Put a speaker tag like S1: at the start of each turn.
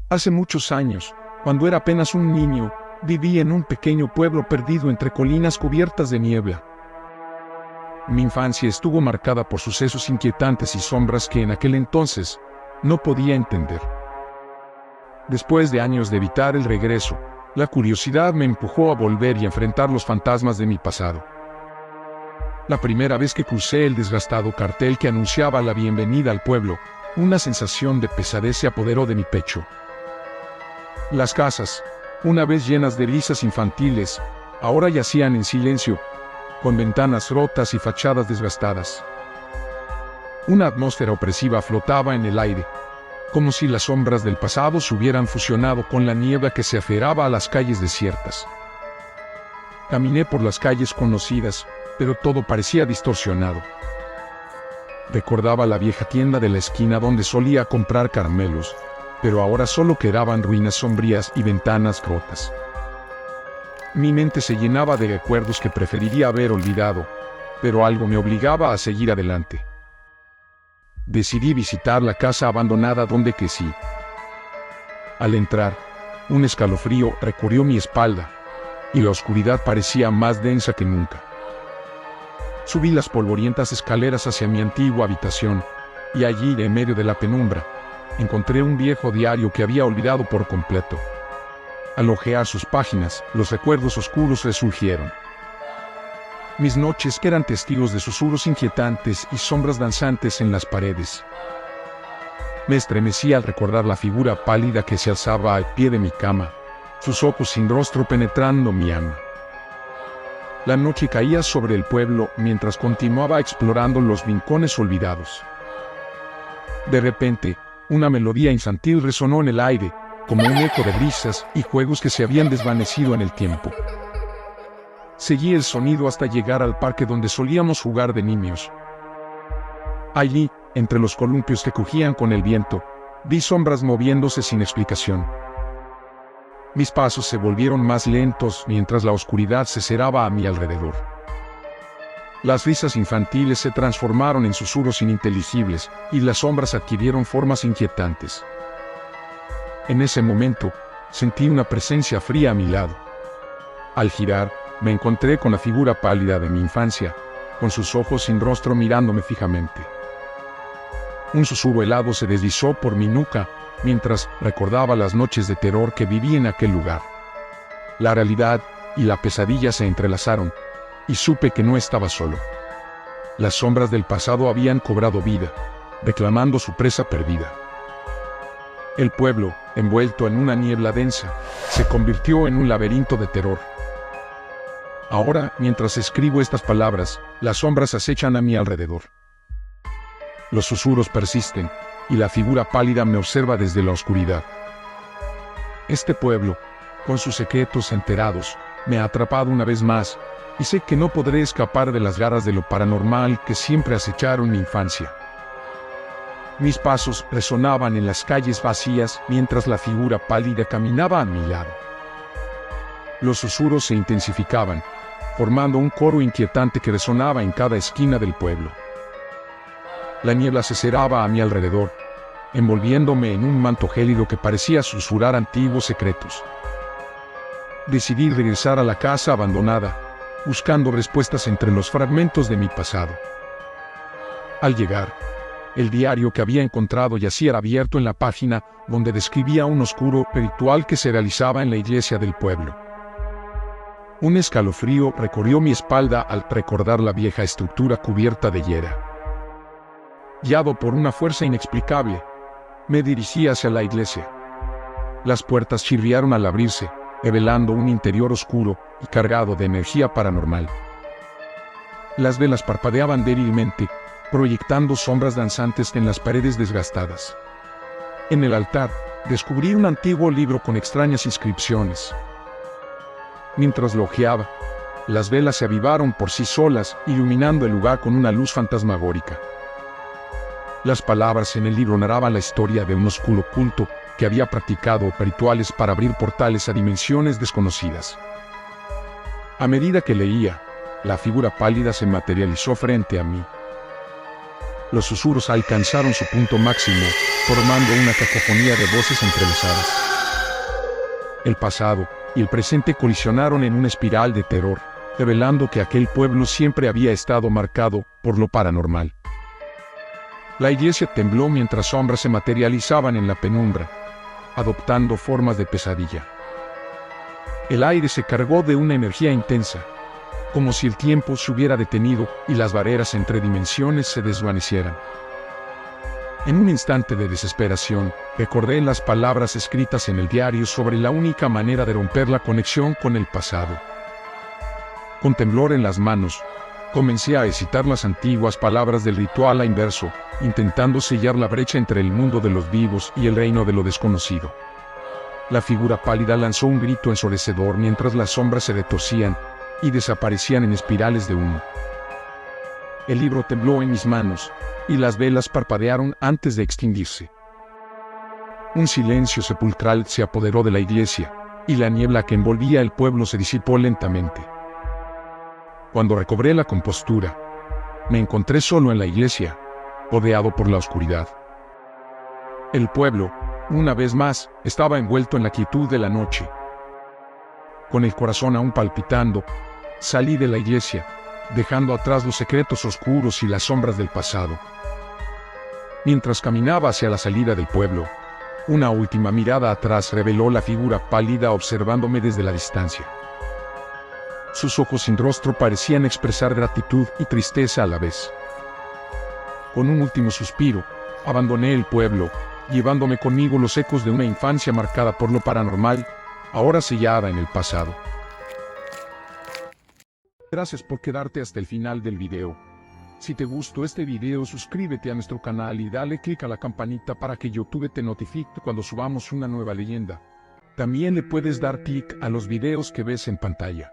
S1: Hace muchos años, cuando era apenas un niño, viví en un pequeño pueblo perdido entre colinas cubiertas de niebla. Mi infancia estuvo marcada por sucesos inquietantes y sombras que en aquel entonces no podía entender. Después de años de evitar el regreso, la curiosidad me empujó a volver y enfrentar los fantasmas de mi pasado. La primera vez que crucé el desgastado cartel que anunciaba la bienvenida al pueblo, una sensación de pesadez se apoderó de mi pecho. Las casas, una vez llenas de risas infantiles, ahora yacían en silencio, con ventanas rotas y fachadas desgastadas. Una atmósfera opresiva flotaba en el aire, como si las sombras del pasado se hubieran fusionado con la niebla que se aferraba a las calles desiertas. Caminé por las calles conocidas, pero todo parecía distorsionado. Recordaba la vieja tienda de la esquina donde solía comprar caramelos, pero ahora solo quedaban ruinas sombrías y ventanas rotas. Mi mente se llenaba de recuerdos que preferiría haber olvidado, pero algo me obligaba a seguir adelante. Decidí visitar la casa abandonada donde crecí. Al entrar, un escalofrío recorrió mi espalda, y la oscuridad parecía más densa que nunca. Subí las polvorientas escaleras hacia mi antigua habitación, y allí, en medio de la penumbra, encontré un viejo diario que había olvidado por completo. Al hojear sus páginas, los recuerdos oscuros resurgieron. Mis noches eran testigos de susurros inquietantes y sombras danzantes en las paredes. Me estremecí al recordar la figura pálida que se alzaba al pie de mi cama, sus ojos sin rostro penetrando mi alma. La noche caía sobre el pueblo mientras continuaba explorando los rincones olvidados. De repente, una melodía infantil resonó en el aire, como un eco de risas y juegos que se habían desvanecido en el tiempo. Seguí el sonido hasta llegar al parque donde solíamos jugar de niños. Allí, entre los columpios que crujían con el viento, vi sombras moviéndose sin explicación. Mis pasos se volvieron más lentos mientras la oscuridad se cerraba a mi alrededor. Las risas infantiles se transformaron en susurros ininteligibles y las sombras adquirieron formas inquietantes. En ese momento, sentí una presencia fría a mi lado. Al girar, me encontré con la figura pálida de mi infancia, con sus ojos sin rostro mirándome fijamente. Un susurro helado se deslizó por mi nuca, mientras recordaba las noches de terror que viví en aquel lugar. La realidad y la pesadilla se entrelazaron, y supe que no estaba solo. Las sombras del pasado habían cobrado vida, reclamando su presa perdida. El pueblo, envuelto en una niebla densa, se convirtió en un laberinto de terror. Ahora, mientras escribo estas palabras, las sombras acechan a mi alrededor. Los susurros persisten, y la figura pálida me observa desde la oscuridad. Este pueblo, con sus secretos enterados, me ha atrapado una vez más, y sé que no podré escapar de las garras de lo paranormal que siempre acecharon mi infancia. Mis pasos resonaban en las calles vacías mientras la figura pálida caminaba a mi lado. Los susurros se intensificaban, formando un coro inquietante que resonaba en cada esquina del pueblo. La niebla se cerraba a mi alrededor, envolviéndome en un manto gélido que parecía susurrar antiguos secretos. Decidí regresar a la casa abandonada, buscando respuestas entre los fragmentos de mi pasado. Al llegar, el diario que había encontrado yacía abierto en la página donde describía un oscuro ritual que se realizaba en la iglesia del pueblo. Un escalofrío recorrió mi espalda al recordar la vieja estructura cubierta de hiera. Guiado por una fuerza inexplicable, me dirigí hacia la iglesia. Las puertas chirriaron al abrirse, revelando un interior oscuro y cargado de energía paranormal. Las velas parpadeaban débilmente, proyectando sombras danzantes en las paredes desgastadas. En el altar, descubrí un antiguo libro con extrañas inscripciones. Mientras lo hojeaba, las velas se avivaron por sí solas, iluminando el lugar con una luz fantasmagórica. Las palabras en el libro narraban la historia de un oscuro culto que había practicado rituales para abrir portales a dimensiones desconocidas. A medida que leía, la figura pálida se materializó frente a mí. Los susurros alcanzaron su punto máximo, formando una cacofonía de voces entrelazadas. El pasado y el presente colisionaron en una espiral de terror, revelando que aquel pueblo siempre había estado marcado por lo paranormal. La iglesia tembló mientras sombras se materializaban en la penumbra, adoptando formas de pesadilla. El aire se cargó de una energía intensa, como si el tiempo se hubiera detenido y las barreras entre dimensiones se desvanecieran. En un instante de desesperación, recordé las palabras escritas en el diario sobre la única manera de romper la conexión con el pasado. Con temblor en las manos, comencé a recitar las antiguas palabras del ritual a inverso, intentando sellar la brecha entre el mundo de los vivos y el reino de lo desconocido. La figura pálida lanzó un grito ensordecedor mientras las sombras se retorcían y desaparecían en espirales de humo. El libro tembló en mis manos, y las velas parpadearon antes de extinguirse. Un silencio sepulcral se apoderó de la iglesia, y la niebla que envolvía el pueblo se disipó lentamente. Cuando recobré la compostura, me encontré solo en la iglesia, rodeado por la oscuridad. El pueblo, una vez más, estaba envuelto en la quietud de la noche. Con el corazón aún palpitando, salí de la iglesia, dejando atrás los secretos oscuros y las sombras del pasado. Mientras caminaba hacia la salida del pueblo, una última mirada atrás reveló la figura pálida observándome desde la distancia. Sus ojos sin rostro parecían expresar gratitud y tristeza a la vez. Con un último suspiro, abandoné el pueblo, llevándome conmigo los ecos de una infancia marcada por lo paranormal, ahora sellada en el pasado. Gracias por quedarte hasta el final del video. Si te gustó este video, suscríbete a nuestro canal y dale click a la campanita para que YouTube te notifique cuando subamos una nueva leyenda. También le puedes dar click a los videos que ves en pantalla.